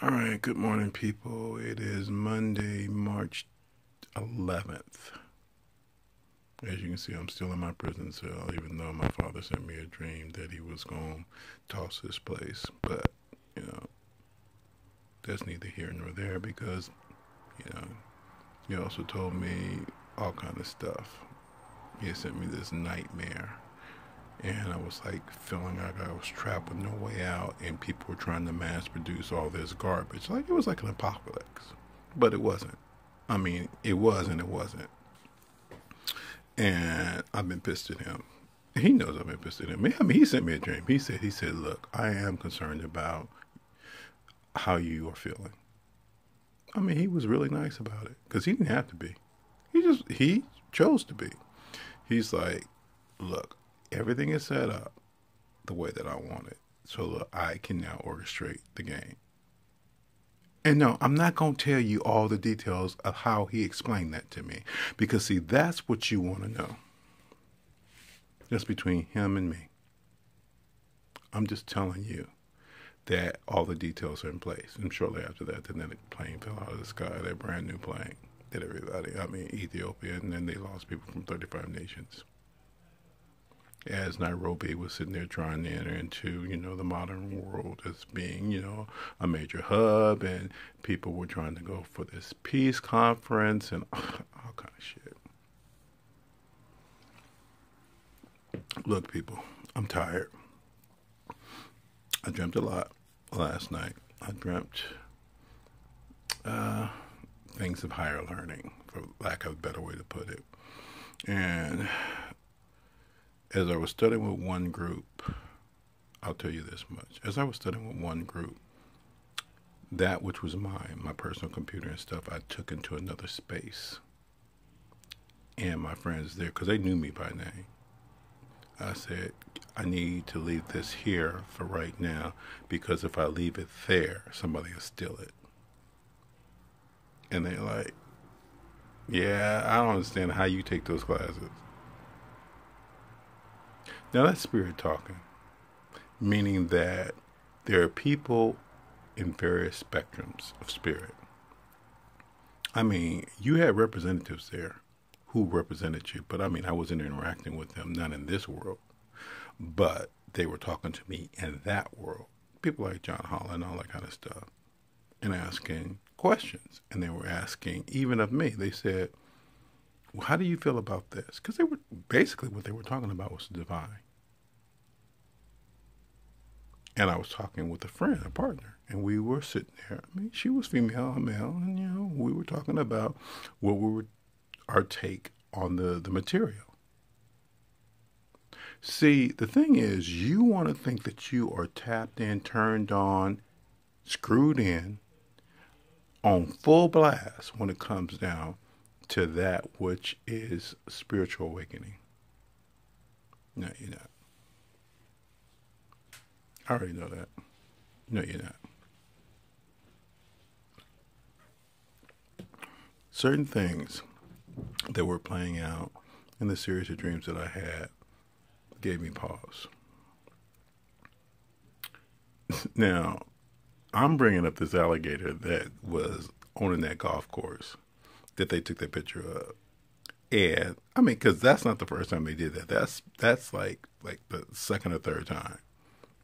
All right, good morning, people. It is Monday, March 11th. As you can see, I'm still in my prison cell, even though my father sent me a dream that he was going to toss this place. But, you know, that's neither here nor there because, you know, he also told me all kind of stuff. He sent me this nightmare. And I was like feeling like I was trapped with no way out, and people were trying to mass produce all this garbage. Like it was like an apocalypse, but it wasn't. I mean, it was and it wasn't. And I've been pissed at him. He knows I've been pissed at him. I mean, he sent me a dream. He said, look, I am concerned about how you are feeling. I mean, he was really nice about it because he didn't have to be. He chose to be. He's like, look, everything is set up the way that I want it. So look, I can now orchestrate the game. And no, I'm not going to tell you all the details of how he explained that to me. Because, see, that's what you want to know. That's between him and me. I'm just telling you that all the details are in place. And shortly after that, then that plane fell out of the sky, that brand new plane. Did everybody, Ethiopia, and then they lost people from 35 nations. As Nairobi was sitting there trying to enter into, the modern world as being, a major hub, and people were trying to go for this peace conference and all kind of shit. Look, people, I'm tired. I dreamt a lot last night. I dreamt things of higher learning, for lack of a better way to put it. And as I was studying with one group, I'll tell you this much. As I was studying with one group, that which was mine, my personal computer and stuff, I took into another space. And my friends there, because they knew me by name, I said, I need to leave this here for right now, because if I leave it there, somebody will steal it. And they're like, yeah, I don't understand how you take those classes. Now that's spirit talking, meaning that there are people in various spectrums of spirit. I mean, you had representatives there who represented you, but I wasn't interacting with them, not in this world, but they were talking to me in that world. People like John Holland, all that kind of stuff, and asking questions. And they were asking, even of me, they said, well, how do you feel about this? Because they were basically what they were talking about was divine. And I was talking with a friend, a partner, and we were sitting there. She was female, I'm male, and we were talking about our take on the material. See, the thing is, you want to think that you are tapped in, turned on, screwed in, on full blast when it comes down to that which is spiritual awakening. No, you're not. I already know that. No, you're not. Certain things that were playing out in the series of dreams that I had gave me pause. Now, I'm bringing up this alligator that was owning that golf course that they took that picture of. And, because that's not the first time they did that. That's like the second or third time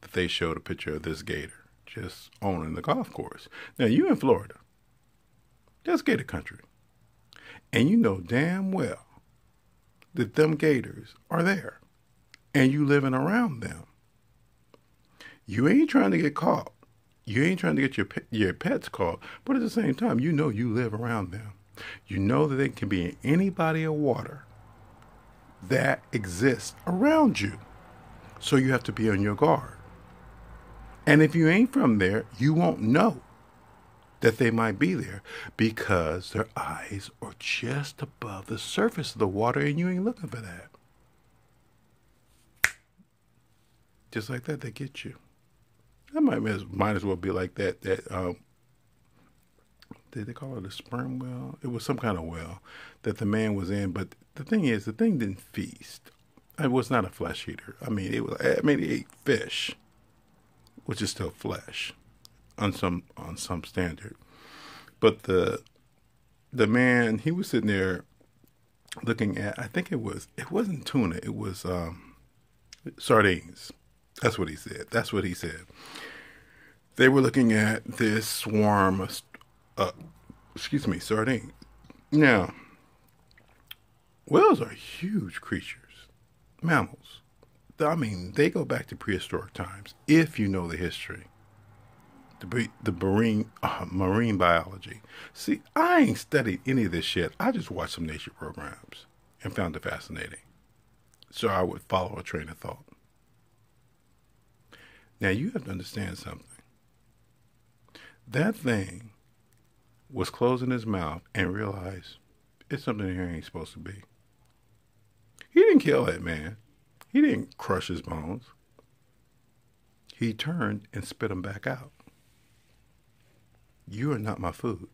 that they showed a picture of this gator just owning the golf course. Now, you in Florida. That's gator country. And you know damn well that them gators are there. And you living around them. You ain't trying to get caught. You ain't trying to get your pets caught. But at the same time, you know you live around them. You know that they can be in any body of water that exists around you. So you have to be on your guard. And if you ain't from there, you won't know that they might be there because their eyes are just above the surface of the water and you ain't looking for that. Just like that, they get you. That might as well be like that did they call it a sperm whale? It was some kind of well that the man was in, but the thing is, the thing didn't feast. It was not a flesh eater. It ate fish, which is still flesh. on some standard. But the man, he was sitting there looking at, I think it wasn't tuna, it was sardines. That's what he said. That's what he said. They were looking at this swarm of, sardines. Now, whales are huge creatures, mammals. I mean, they go back to prehistoric times, if you know the history. The marine biology. See, I ain't studied any of this shit. I just watched some nature programs and found it fascinating. So I would follow a train of thought. Now, you have to understand something. That thing was closing his mouth and realized it's something here ain't supposed to be. He didn't kill that man. He didn't crush his bones. He turned and spit them back out. You are not my food.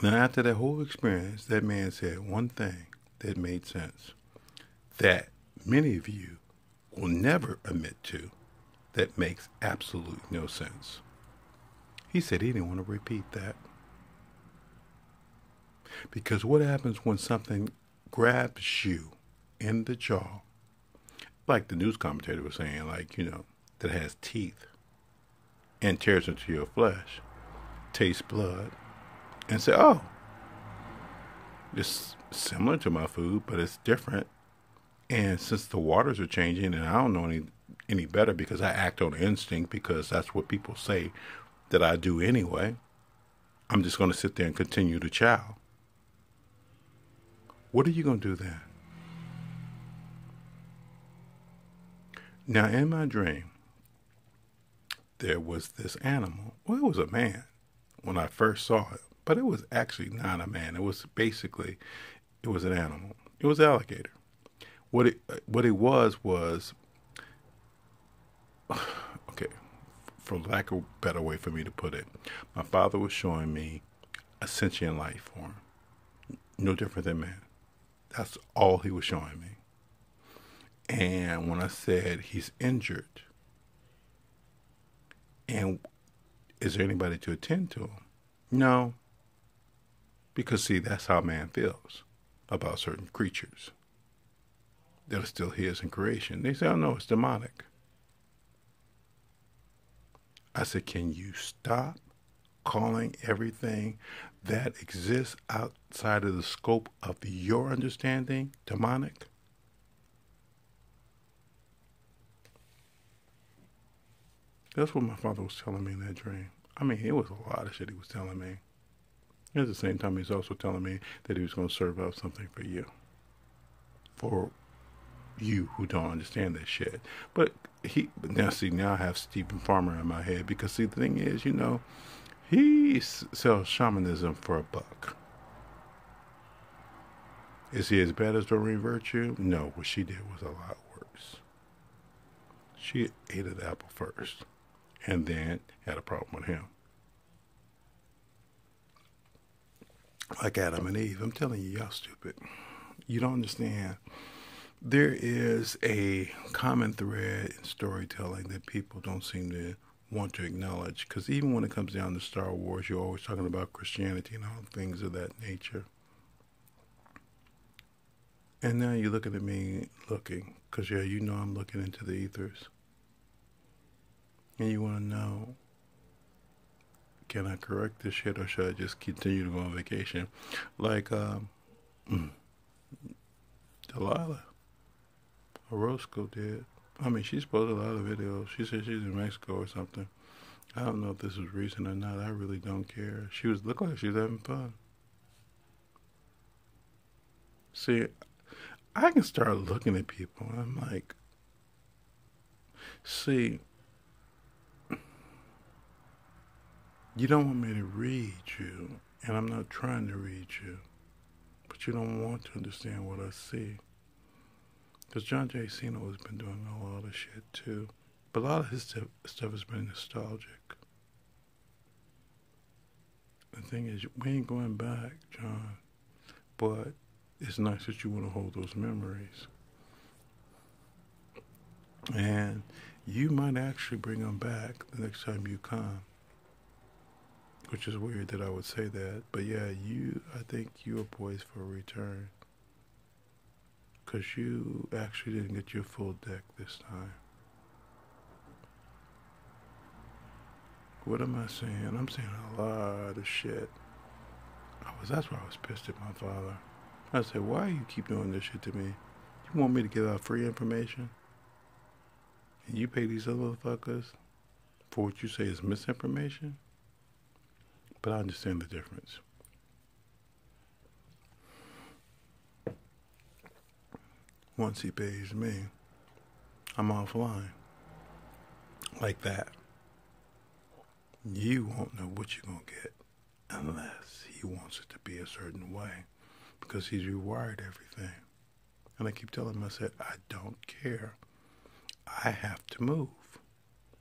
Now, after that whole experience, that man said one thing that made sense, that many of you will never admit to, that makes absolutely no sense. He said he didn't want to repeat that. Because what happens when something grabs you in the jaw, like the news commentator was saying, like, that has teeth and tears into your flesh, tastes blood, and say, oh, it's similar to my food, but it's different. And since the waters are changing and I don't know any better because I act on instinct because that's what people say that I do anyway, I'm just going to sit there and continue to chow. What are you going to do then? Now, in my dream, there was this animal. Well, it was a man when I first saw it, but it was actually not a man. It was an animal. It was an alligator. What it was, okay, for lack of a better way for me to put it, my father was showing me a sentient life form, no different than man. That's all he was showing me. And when I said he's injured, and is there anybody to attend to him? No. Because, see, that's how man feels about certain creatures that are still his in creation. They say, oh, no, it's demonic. I said, can you stop calling everything that exists outside of the scope of your understanding demonic? That's what my father was telling me in that dream. I mean, it was a lot of shit he was telling me. At the same time, he's also telling me that he was going to serve out something for you. For you who don't understand that shit. But now I have Stephen Farmer in my head because, see, the thing is, he sells shamanism for $1. Is he as bad as Doreen Virtue? No, what she did was a lot worse. She ate an apple first and then had a problem with him. Like Adam and Eve. I'm telling you, y'all stupid. You don't understand. There is a common thread in storytelling that people don't seem to want to acknowledge. Because even when it comes down to Star Wars, you're always talking about Christianity and all things of that nature. And now you're looking at me looking. Because, yeah, I'm looking into the ethers. And you want to know, can I correct this shit or should I just continue to go on vacation? Like, Delilah Orozco did. I mean, she's posted a lot of videos. She said she's in Mexico or something. I don't know if this is recent or not. I really don't care. Looked like she was having fun. See, I can start looking at people and I'm like, see, you don't want me to read you, and I'm not trying to read you, but you don't want to understand what I see. Because John J. Cena has been doing a lot of shit too, but a lot of his stuff has been nostalgic. The thing is, we ain't going back, John, but it's nice that you want to hold those memories. And you might actually bring them back the next time you come. Which is weird that I would say that. But yeah, I think you are poised for a return. Because you actually didn't get your full deck this time. What am I saying? I'm saying a lot of shit. That's why I was pissed at my father. I said, why you keep doing this shit to me? You want me to give out free information? And you pay these other motherfuckers for what you say is misinformation? But I understand the difference. Once he pays me, I'm offline. Like that. You won't know what you're going to get unless he wants it to be a certain way. Because he's rewired everything. And I keep telling him, I said, I don't care. I have to move.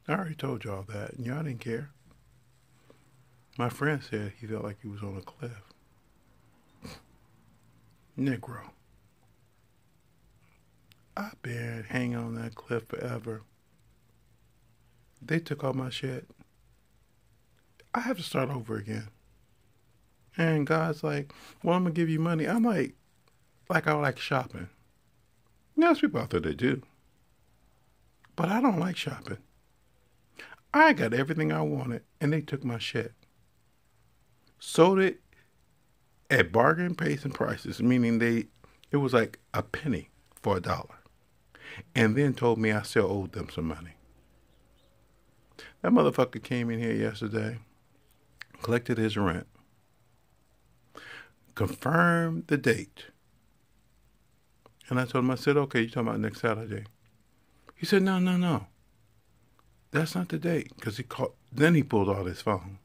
I already told y'all that, and y'all didn't care. My friend said he felt like he was on a cliff. Negro. I've been hanging on that cliff forever. They took all my shit. I have to start over again. And God's like, well, I'm going to give you money. I'm like I like shopping. There's people out there that do. But I don't like shopping. I got everything I wanted, and they took my shit. Sold it at bargain pace and prices, meaning it was like a penny for $1. And then told me I still owed them some money. That motherfucker came in here yesterday, collected his rent, confirmed the date. And I told him, I said, okay, you're talking about next Saturday. He said, no. That's not the date. Because then he pulled out his phone.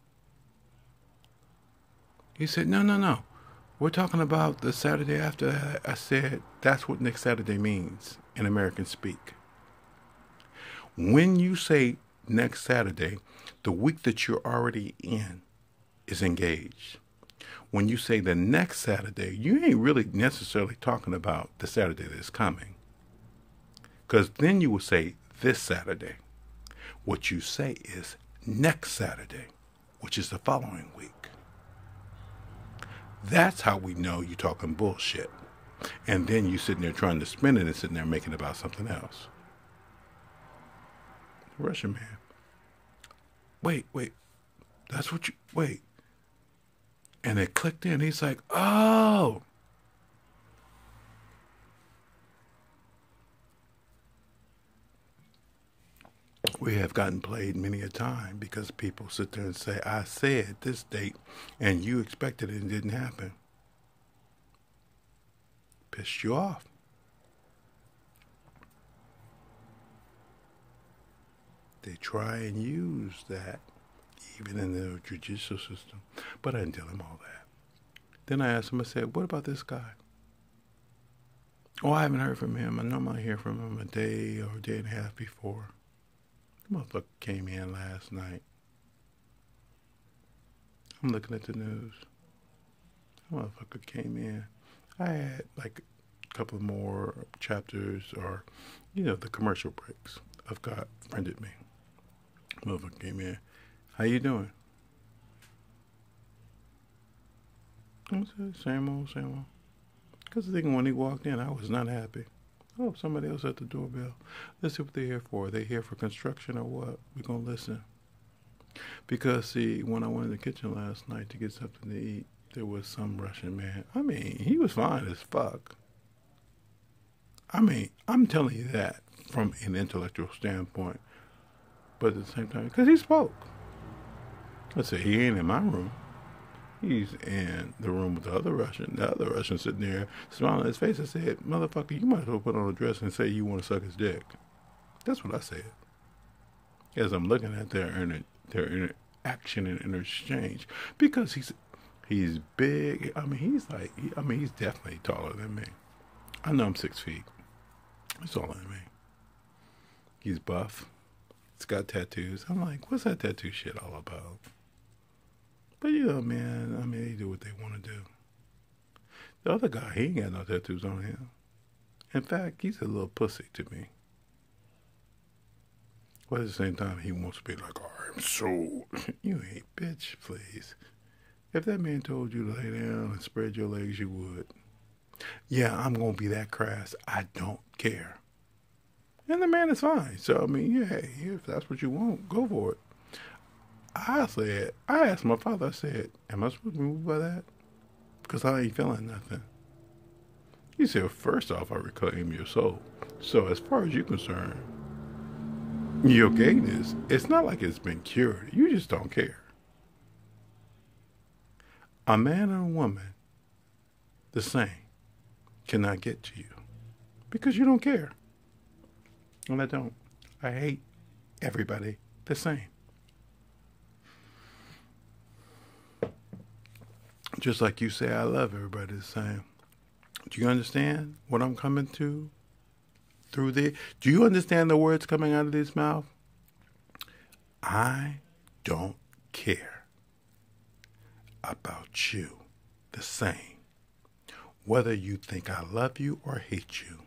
He said, no. We're talking about the Saturday after that. I said, that's what next Saturday means in American speak. When you say next Saturday, the week that you're already in is engaged. When you say the next Saturday, you ain't really necessarily talking about the Saturday that's coming. Because then you will say this Saturday. What you say is next Saturday, which is the following week. That's how we know you're talking bullshit. And then you sitting there trying to spin it and sitting there making it about something else. Russian man. Wait. That's what you... Wait. And it clicked in. He's like, oh. We have gotten played many a time because people sit there and say, I said this date and you expected it and it didn't happen. Pissed you off. They try and use that even in the judicial system. But I didn't tell him all that. Then I asked him, I said, what about this guy? Oh, I haven't heard from him. I normally hear from him a day or a day and a half before. The motherfucker came in last night. I'm looking at the news. The motherfucker came in. I had like a couple more chapters or, the commercial breaks of God friended me. Motherfucker came in. How you doing? I said, same old. Because I think when he walked in, I was not happy. Oh, somebody else at the doorbell. Let's see what they're here for. Are they here for construction or what? We're going to listen. Because, see, when I went in the kitchen last night to get something to eat, there was some Russian man. I mean, he was fine as fuck. I mean, I'm telling you that from an intellectual standpoint. But at the same time, because he spoke. I said, he ain't in my room. He's in the room with the other Russian. The other Russian sitting there, smiling on his face. I said, motherfucker, you might as well put on a dress and say you want to suck his dick. That's what I said. As I'm looking at their interaction and interchange. Because he's big. I mean, he's definitely taller than me. I know I'm 6 feet. He's taller than me. He's buff. He's got tattoos. I'm like, what's that tattoo shit all about? But man, I mean, they do what they want to do. The other guy, he ain't got no tattoos on him. In fact, he's a little pussy to me. But at the same time, he wants to be like, I'm so... You ain't, bitch, please. If that man told you to lay down and spread your legs, you would. Yeah, I'm going to be that crass. I don't care. And the man is fine. So, I mean, yeah, hey, if that's what you want, go for it. I asked my father, I said, am I supposed to be moved by that? Because I ain't feeling nothing. He said, first off, I reclaim your soul. So as far as you're concerned, your gayness, it's not like it's been cured. You just don't care. A man and a woman, the same, cannot get to you. Because you don't care. And I don't. I hate everybody the same. Just like you say, I love everybody the same. Do you understand what I'm coming to through there? Do you understand the words coming out of his mouth? I don't care about you the same. Whether you think I love you or hate you,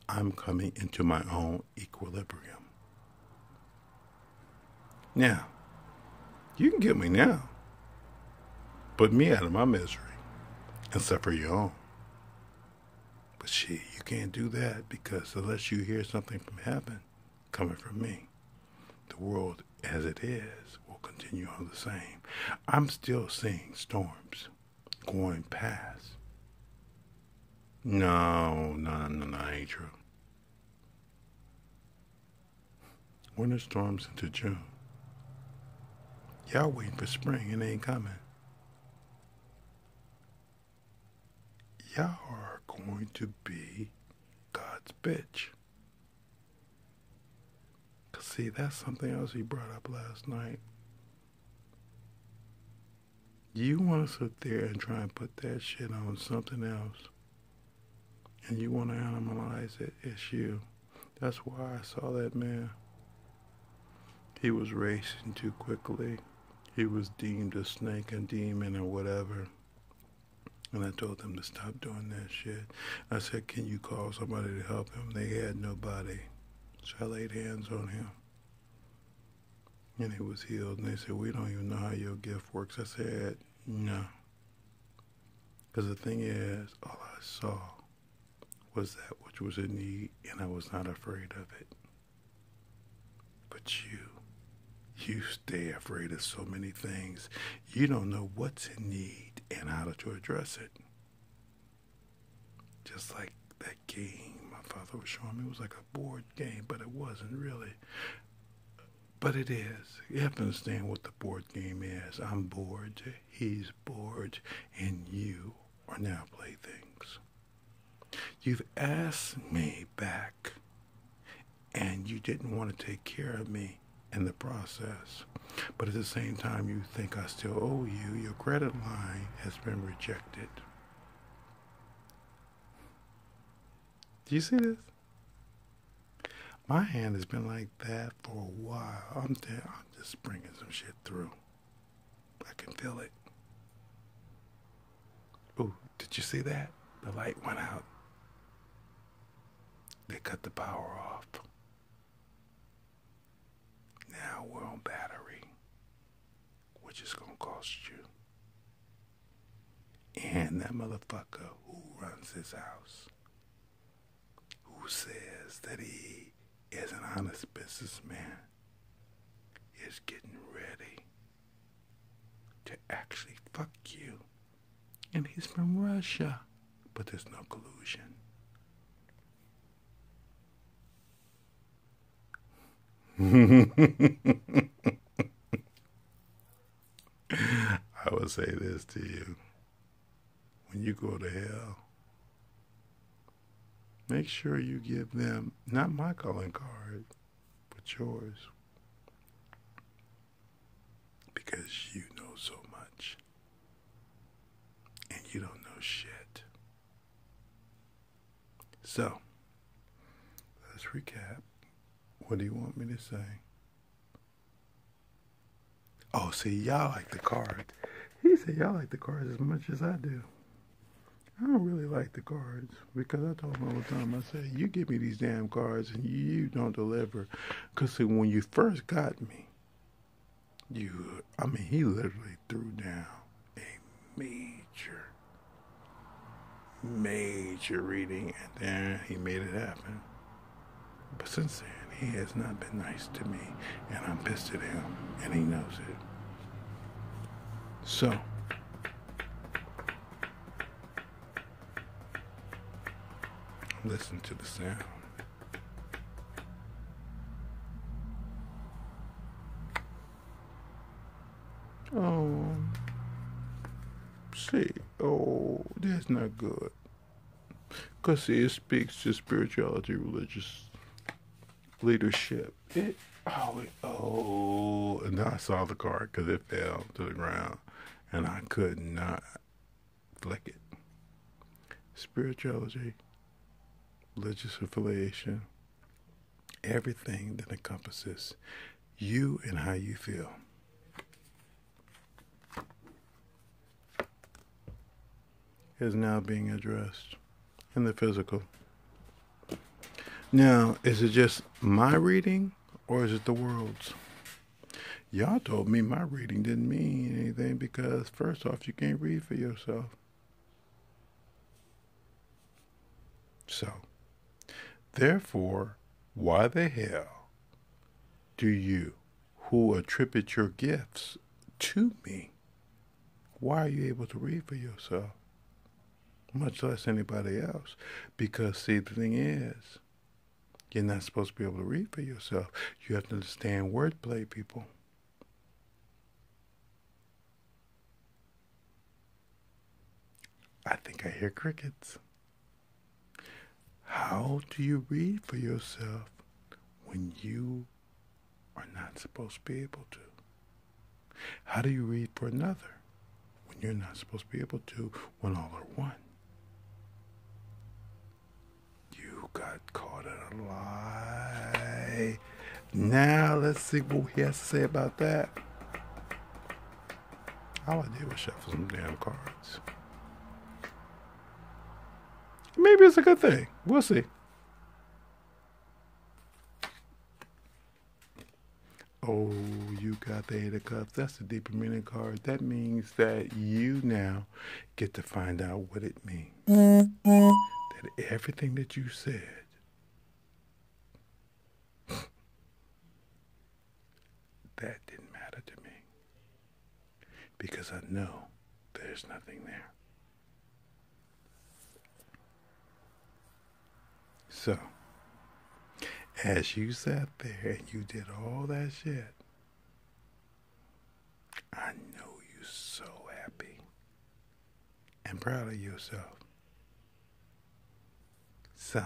I'm coming into my own equilibrium. Now, you can get me now. Put me out of my misery and suffer your own. But shit, you can't do that because unless you hear something from heaven coming from me, the world as it is will continue on the same. I'm still seeing storms going past. No, ain't true. Winter storms into June. Y'all waiting for spring and it ain't coming. Y'all are going to be God's bitch. Cause see, that's something else he brought up last night. You want to sit there and try and put that shit on something else. And you want to animalize it. It's you. That's why I saw that man. He was racing too quickly. He was deemed a snake, a demon, or whatever. And I told them to stop doing that shit. I said, can you call somebody to help him? They had nobody. So I laid hands on him. And he was healed. And they said, we don't even know how your gift works. I said, no. Because the thing is, all I saw was that which was in need, and I was not afraid of it. But you stay afraid of so many things. You don't know what's in need and how to address it. Just like that game my father was showing me. It was like a board game, but it wasn't really. But it is. You have to understand what the board game is. I'm bored, he's bored, and you are now playthings. You've asked me back, and you didn't want to take care of me in the process. But at the same time, you think I still owe you. Your credit line has been rejected. Do you see this? My hand has been like that for a while. I'm just bringing some shit through. I can feel it. Ooh, did you see that? The light went out. They cut the power off. Now we're on battery, which is going to cost you. And that motherfucker who runs his house, who says that he is an honest businessman, is getting ready to actually fuck you. And he's from Russia, but there's no collusion. I would say this to you. When you go to hell, make sure you give them, not my calling card, but yours. Because you know so much. And you don't know shit. So, let's recap. What do you want me to say? Oh, see, y'all like the card. He said y'all like the cards as much as I do. I don't really like the cards because I told him all the time, I said, you give me these damn cards and you don't deliver. Because when you first got me, he literally threw down a major reading, and then he made it happen. But since then, he has not been nice to me, and I'm pissed at him, and he knows it. So, listen to the sound. See, that's not good. Because see, it speaks to spirituality, religious leadership. And then I saw the card because it fell to the ground, and I could not flick it. Spirituality, religious affiliation, everything that encompasses you and how you feel. Is now being addressed in the physical. Now, is it just my reading or is it the world's? Y'all told me my reading didn't mean anything because, first off, you can't read for yourself. So, therefore, why the hell do you, who attribute your gifts to me, why are you able to read for yourself? Much less anybody else. Because, see, the thing is, you're not supposed to be able to read for yourself. You have to understand wordplay, people. I think I hear crickets. How do you read for yourself when you are not supposed to be able to? How do you read for another when you're not supposed to be able to, when all are one? Got caught in a lie. Now let's see what he has to say about that. All I did was shuffle some damn cards. Maybe it's a good thing. We'll see. Oh, you got the Eight of Cups. That's the deeper meaning card. That means that you now get to find out what it means. That everything that you said that didn't matter to me because I know there's nothing there. So, as you sat there and you did all that shit, I know you're so happy and proud of yourself. So,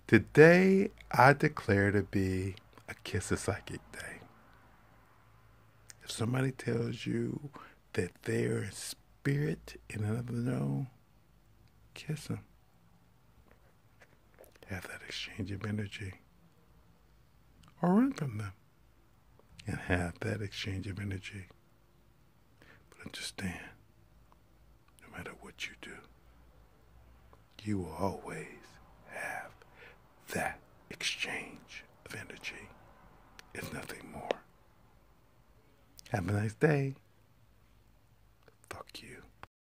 today I declare to be a Kiss a Psychic Day. If somebody tells you that they're a spirit in another zone, kiss them. Have that exchange of energy. Or run from them and have that exchange of energy. But understand, no matter what you do, you will always have that exchange of energy. It's nothing more. Have a nice day. Fuck you.